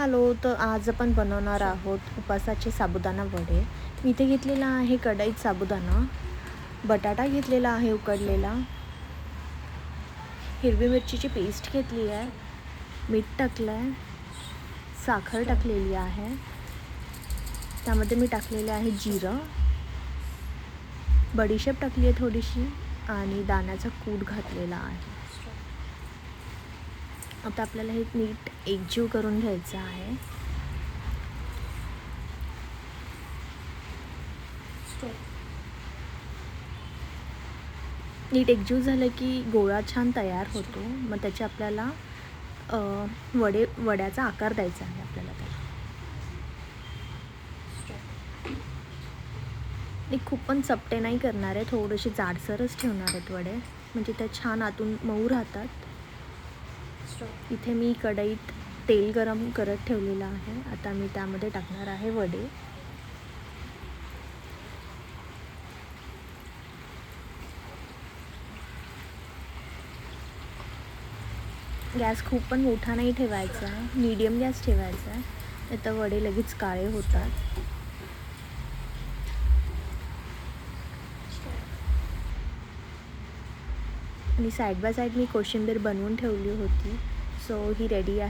Hello, तर आज आपण बनवणार आहोत उपासाचे साबुदाणा वडे. मी इथे घेतलेला आहे कढईत साबुदाणा, बटाटा घेतलेला आहे उकडलेला, हिरवी मिरचीची पेस्ट घेतली आहे, मीठ टाकलं आहे, साखर टाकलेली आहे, त्यामध्ये मी टाकलेले आहे जिरं, बडीशेप टाकली आहे थोडीशी आणि दाण्याचा कूट घातलेला आहे. आता आपल्याला हे नीट एकजीव करून घ्यायचं आहे. नीट एकजीव झालं की गोळा छान तयार होतो. मग त्याचे आपल्याला वड्याचा आकार द्यायचा आहे आपल्याला त्याला. मी खूप पण चपटे नाही करणार आहे, थोडेसे जाडसरच ठेवणार आहेत वडे, म्हणजे ते छान आतून मऊ राहतात. इथे मी कढईत तेल गरम करत ठेवलेलं आहे. आता मी त्यामध्ये टाकणार आहे वडे. गॅस खूप पण मोठा नाही ठेवायचा आहे, मीडियम गॅस ठेवायचा आहे, नाही तर वडे लगेच काळे होतात. आणि साईड बाय साईड मी कोशिंबीर बनवून ठेवली होती, सो ही रेडी आहे.